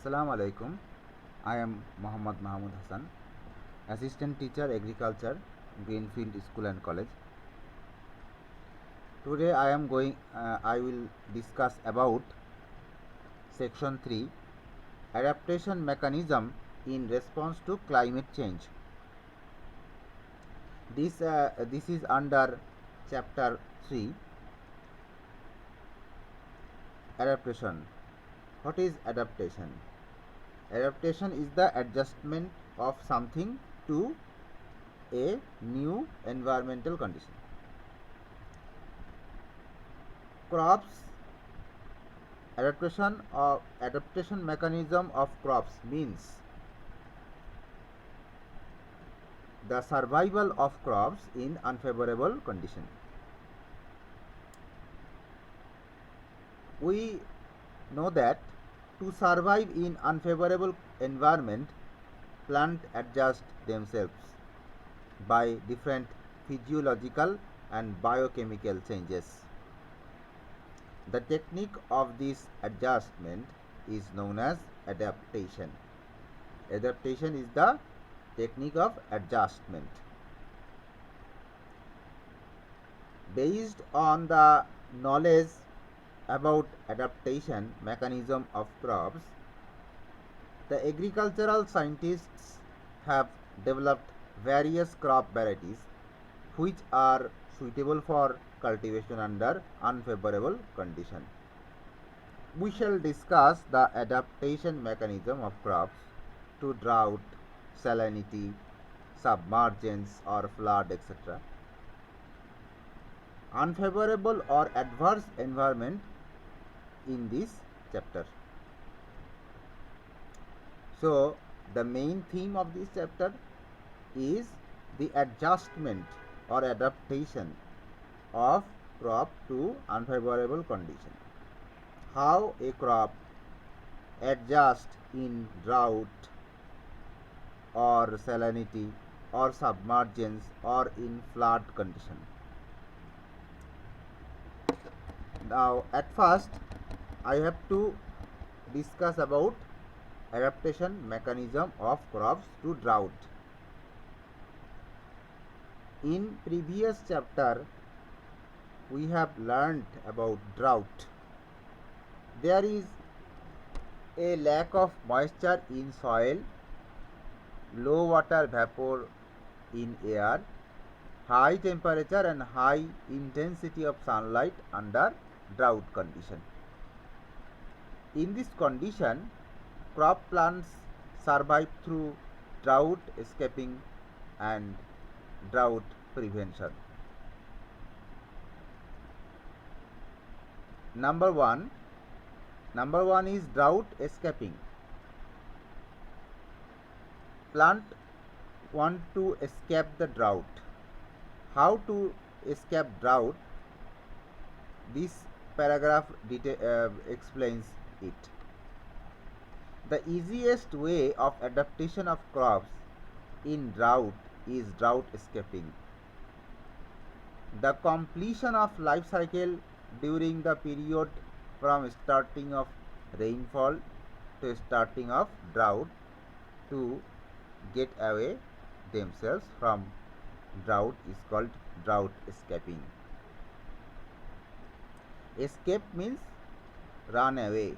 Assalamu alaikum. I am Muhammad Mahmud Hassan, Assistant Teacher Agriculture, Greenfield School and College. Today I will discuss about Section 3, Adaptation Mechanism in Response to Climate Change. This is under Chapter 3, Adaptation. What is adaptation? Adaptation is the adjustment of something to a new environmental condition. Crops, adaptation mechanism of crops means the survival of crops in unfavorable condition. We know that to survive in unfavorable environment, plants adjust themselves by different physiological and biochemical changes. The technique of this adjustment is known as adaptation. Adaptation is the technique of adjustment. Based on the knowledge about adaptation mechanism of crops, the agricultural scientists have developed various crop varieties which are suitable for cultivation under unfavorable condition. We shall discuss the adaptation mechanism of crops to drought, salinity, submergence or flood, etc. Unfavorable or adverse environment in this chapter. So, the main theme of this chapter is the adjustment or adaptation of crop to unfavorable condition. How a crop adjusts in drought or salinity or submergence or in flood condition. Now, at first, I have to discuss about adaptation mechanism of crops to drought. In previous chapter, we have learnt about drought. There is a lack of moisture in soil, low water vapor in air, high temperature and high intensity of sunlight under drought condition. In this condition, crop plants survive through drought escaping and drought prevention. Number one is drought escaping. Plant want to escape the drought. How to escape drought? This paragraph explains it. The easiest way of adaptation of crops in drought is drought escaping. The completion of life cycle during the period from starting of rainfall to starting of drought to get away themselves from drought is called drought escaping. Escape means run away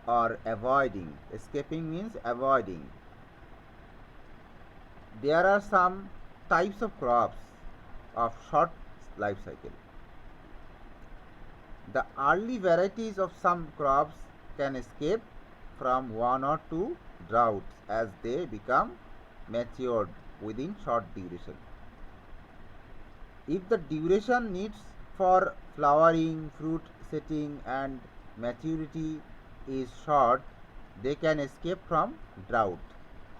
or avoiding. Escaping means avoiding. There are some types of crops of short life cycle. The early varieties of some crops can escape from one or two droughts as they become matured within short duration. If the duration needs for flowering, fruit setting and maturity is short, they can escape from drought,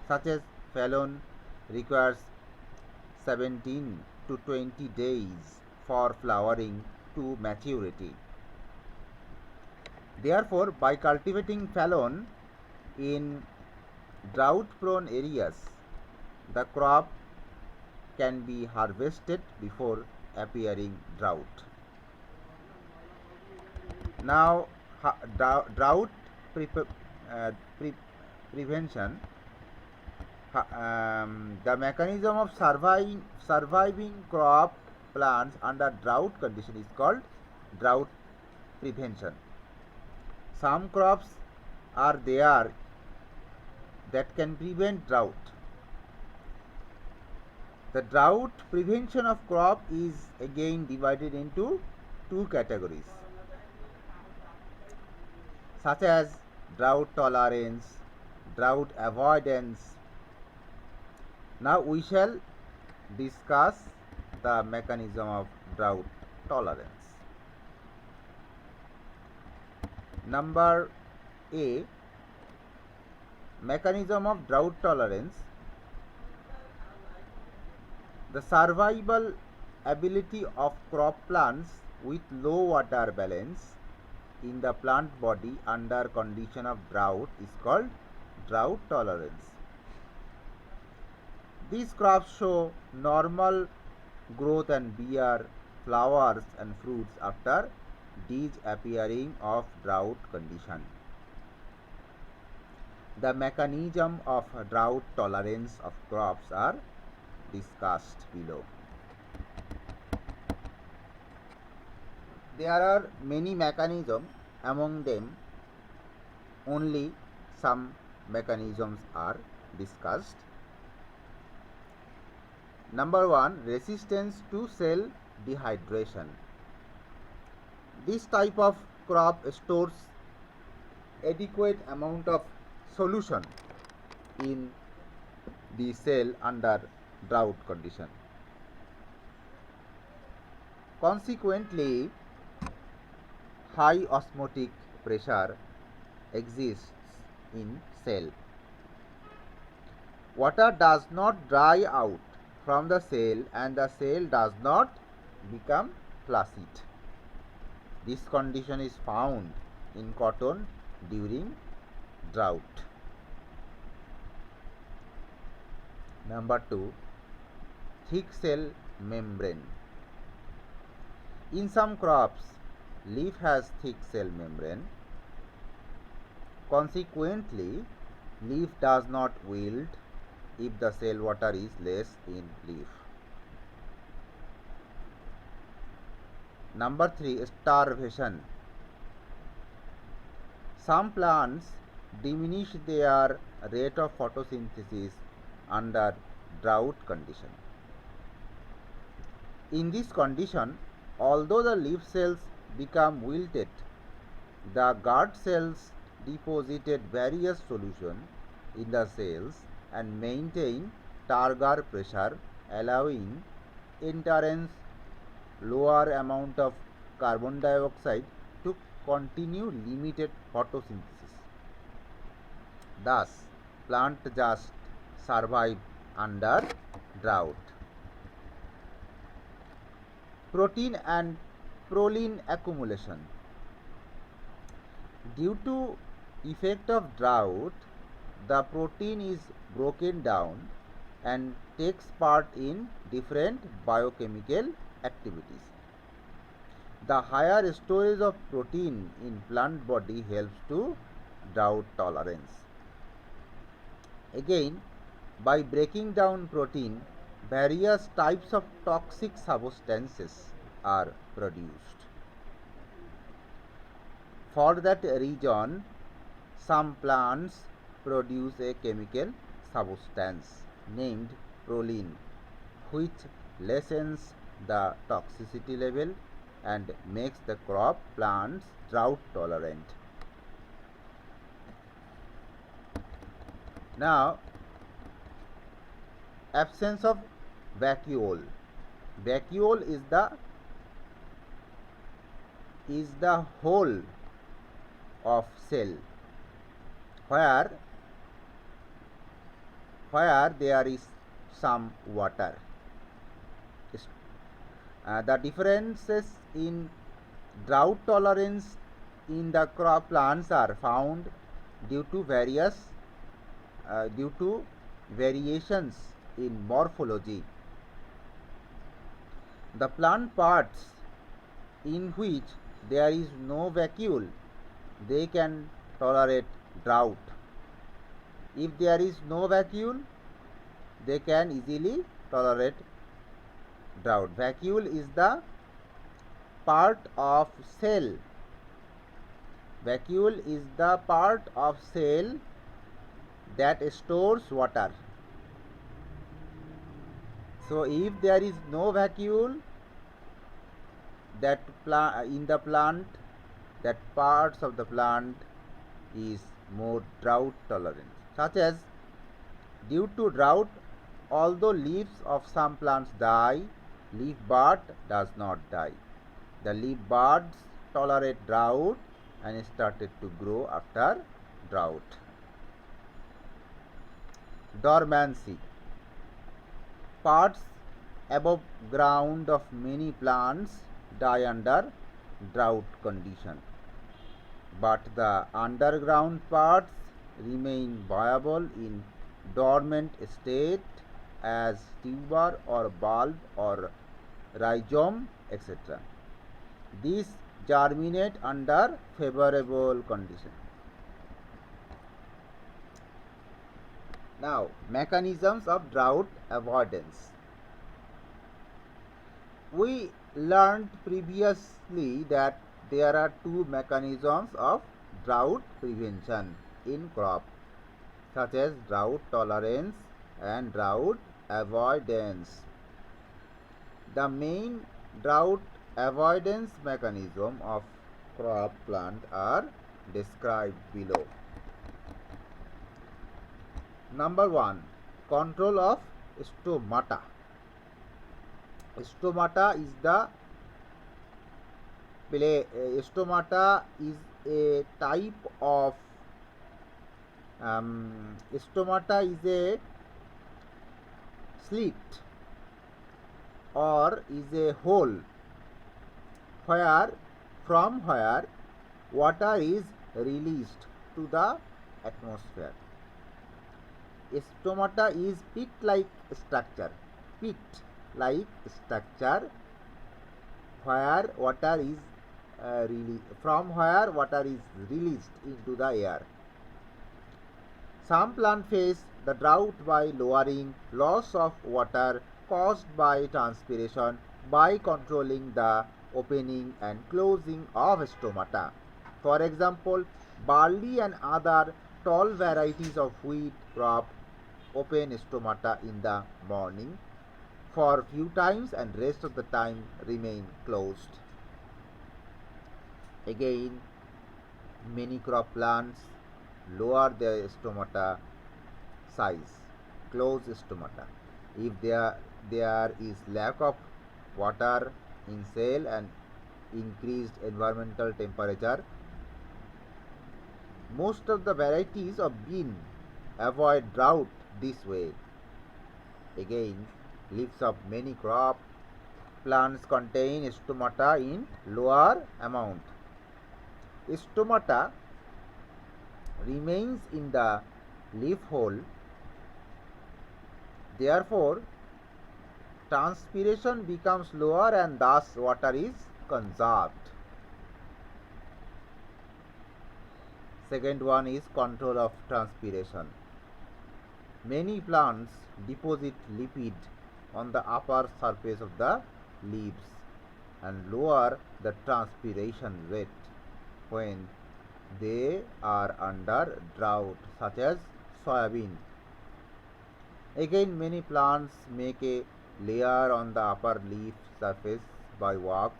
such as Fallon requires 17 to 20 days for flowering to maturity. Therefore, by cultivating Fallon in drought-prone areas, the crop can be harvested before appearing drought. Now, drought pre- prevention. The mechanism of surviving crop plants under drought condition is called drought prevention. Some crops are there that can prevent drought. The drought prevention of crop is again divided into two categories, such as drought tolerance, drought avoidance. Now we shall discuss the mechanism of drought tolerance. Number A, mechanism of drought tolerance. The survival ability of crop plants with low water balance in the plant body under condition of drought is called drought tolerance. These crops show normal growth and bear flowers and fruits after disappearing of drought condition. The mechanism of drought tolerance of crops are discussed below. There are many mechanisms, among them only some mechanisms are discussed. Number 1, resistance to cell dehydration. This type of crop stores adequate amount of solution in the cell under drought condition. Consequently, high osmotic pressure exists in cell. Water does not dry out from the cell and the cell does not become flaccid. This condition is found in cotton during drought. Number 2, thick cell membrane. In some crops, leaf has thick cell membrane. Consequently, leaf does not wilt if the cell water is less in leaf. Number 3, starvation. Some plants diminish their rate of photosynthesis under drought condition. In this condition, although the leaf cells become wilted, the guard cells deposited various solution in the cells and maintain turgor pressure, allowing entrance lower amount of carbon dioxide to continue limited photosynthesis. Thus, plant just survive under drought. Protein and proline accumulation. Due to effect of drought, the protein is broken down and takes part in different biochemical activities. The higher storage of protein in plant body helps to drought tolerance. Again, by breaking down protein, various types of toxic substances are produced. For that reason, some plants produce a chemical substance named proline, which lessens the toxicity level and makes the crop plants drought tolerant. Now, absence of vacuole. Vacuole is the hole of cell where there is some water. The differences in drought tolerance in the crop plants are found due to variations in morphology. The plant parts in which there is no vacuole they can tolerate drought. If there is no vacuole, they can easily tolerate drought. Vacuole is the part of cell. Vacuole is the part of cell that stores water. So if there is no vacuole, that in the plant, that parts of the plant is more drought tolerant, such as due to drought, although leaves of some plants die, leaf bud does not die. The leaf buds tolerate drought and started to grow after drought. Dormancy. Parts above ground of many plants die under drought condition, but the underground parts remain viable in dormant state as tuber or bulb or rhizome, etc. These germinate under favorable conditions. Now, mechanisms of drought avoidance. We learned previously that there are two mechanisms of drought prevention in crop, such as drought tolerance and drought avoidance. The main drought avoidance mechanism of crop plant are described below. Number 1, control of stomata. Stomata is a type of stomata is a slit or is a hole from where water is released to the atmosphere. Stomata is pit-like structure where water is where water is released into the air. Some plants face the drought by lowering loss of water caused by transpiration by controlling the opening and closing of stomata. For example, barley and other tall varieties of wheat crop open stomata in the morning for few times and rest of the time remain closed. Again, many crop plants lower their stomata size, close stomata. If there is lack of water in cell and increased environmental temperature, most of the varieties of bean avoid drought this way. Again, leaves of many crop plants contain stomata in lower amount. Stomata remains in the leaf hole, therefore transpiration becomes lower and thus water is conserved. Second one is control of transpiration. Many plants deposit lipid on the upper surface of the leaves and lower the transpiration rate when they are under drought, such as soybean. Again, many plants make a layer on the upper leaf surface by wax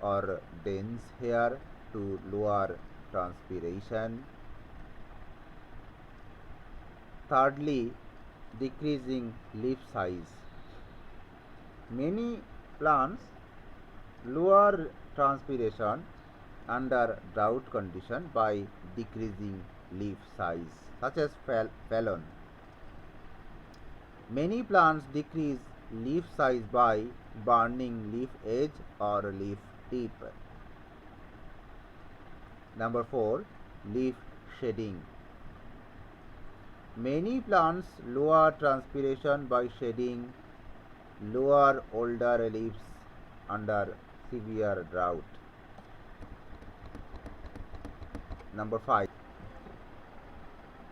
or dense hair to lower transpiration. Thirdly, decreasing leaf size. Many plants lower transpiration under drought condition by decreasing leaf size, such as phallon. Many plants decrease leaf size by burning leaf edge or leaf tip. Number 4, leaf shedding. Many plants lower transpiration by shedding lower older leaves under severe drought. Number 5.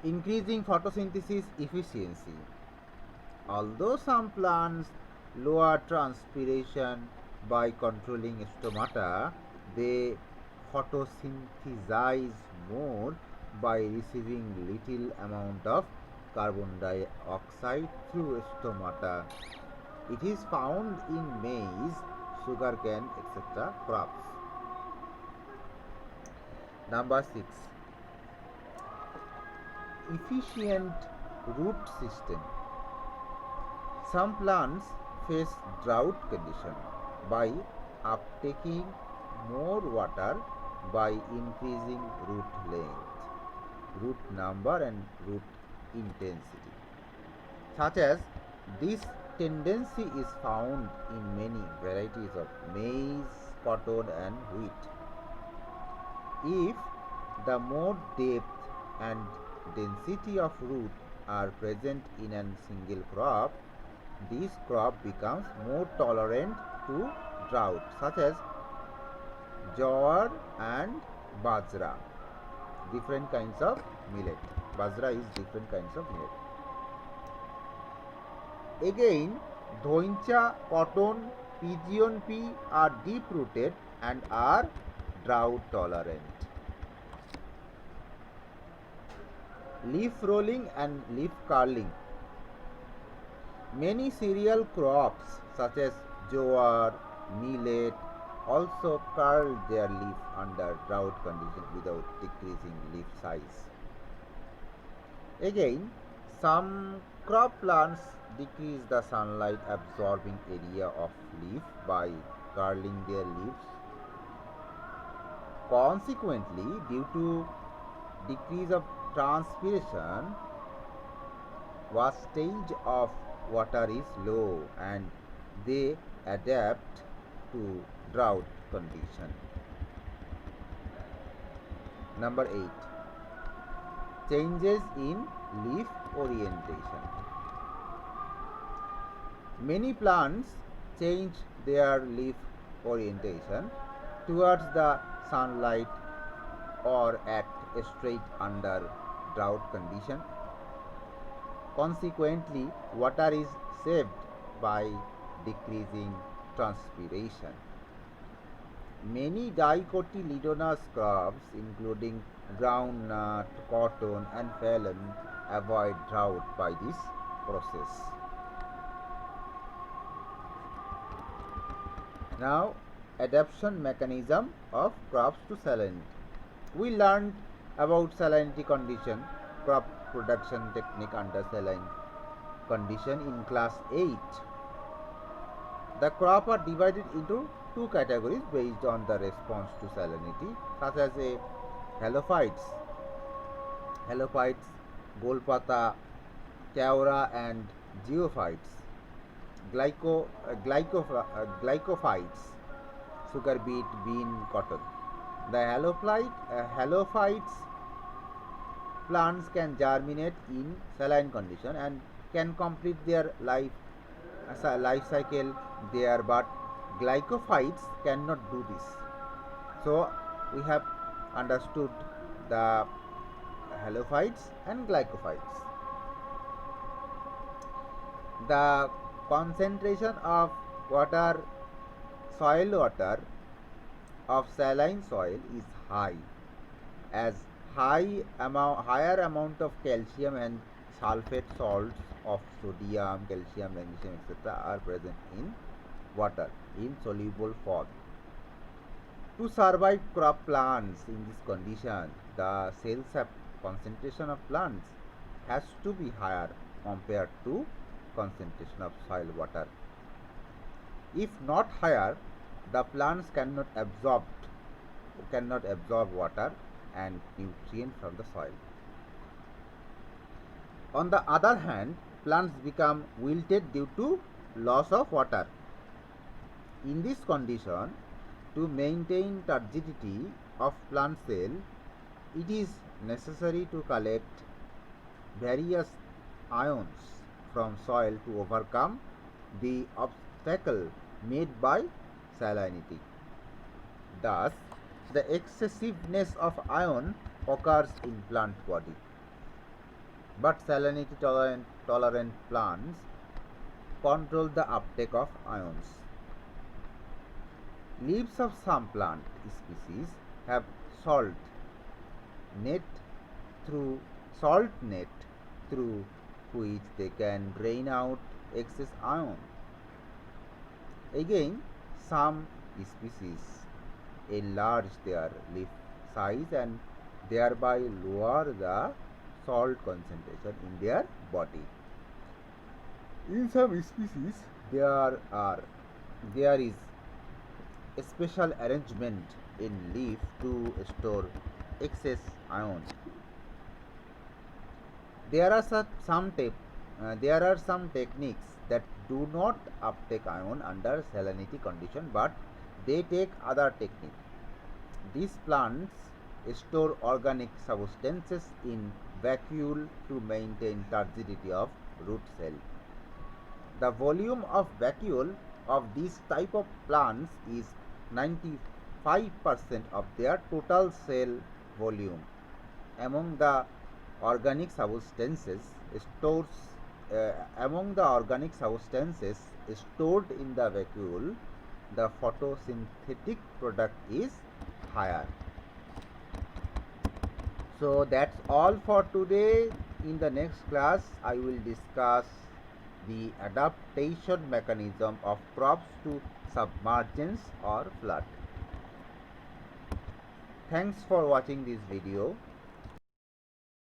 Increasing photosynthesis efficiency. Although some plants lower transpiration by controlling stomata, they photosynthesize more by receiving little amount of carbon dioxide through stomata. It is found in maize, sugarcane, etc. crops. Number 6. Efficient root system. Some plants face drought condition by uptaking more water by increasing root length, root number and root intensity. Such as this tendency is found in many varieties of maize, cotton and wheat. If the more depth and density of root are present in a single crop, this crop becomes more tolerant to drought, such as jowar and bajra, different kinds of millet. Bajra is different kinds of millet. Again, dhoincha, cotton, pigeon pea are deep rooted and are drought tolerant. Leaf rolling and leaf curling. Many cereal crops such as jowar, millet also curl their leaf under drought conditions without decreasing leaf size. Again, some crop plants decrease the sunlight absorbing area of leaf by curling their leaves. Consequently, due to decrease of transpiration, wastage of water is low and they adapt to drought condition. Number 8. Changes in leaf orientation. Many plants change their leaf orientation towards the sunlight or act straight under drought condition. Consequently, water is saved by decreasing transpiration. Many dicotyledonous crops including groundnut, cotton and phallon avoid drought by this process. Now, adaptation mechanism of crops to salinity. We learned about salinity condition, crop production technique under saline condition in class 8. The crop are divided into two categories based on the response to salinity, such as a halophytes, golpata, keora and geophytes, glycophytes, sugar beet, bean, cotton. The halophytes plants can germinate in saline condition and can complete their life cycle there, but glycophytes cannot do this. So we have understood the halophytes and glycophytes. The concentration of soil water of saline soil is high, as higher amount of calcium and sulfate salts of sodium, calcium, magnesium, etc. are present in water in soluble form. To survive crop plants in this condition, the cell sap concentration of plants has to be higher compared to concentration of soil water. If not higher, the plants cannot absorb water and nutrients from the soil. On the other hand, plants become wilted due to loss of water. In this condition, to maintain turgidity of plant cell, it is necessary to collect various ions from soil to overcome the obstacle made by salinity. Thus, the excessiveness of ion occurs in plant body, but salinity tolerant plants control the uptake of ions. Leaves of some plant species have salt net through salt net through which they can drain out excess ion. Again, some species enlarge their leaf size and thereby lower the salt concentration in their body. In some species, there is a special arrangement in leaf to store excess ion. There are some techniques that do not uptake ion under salinity condition, but they take other technique. These plants store organic substances in vacuole to maintain turgidity of root cell. The volume of vacuole of this type of plants is 95% of their total cell volume. Among the organic substances stores among the organic substances stored in the vacuole, the photosynthetic product is higher. So that's all for today. In the next class, I will discuss the adaptation mechanism of crops to submergence or flood. Thanks for watching this video.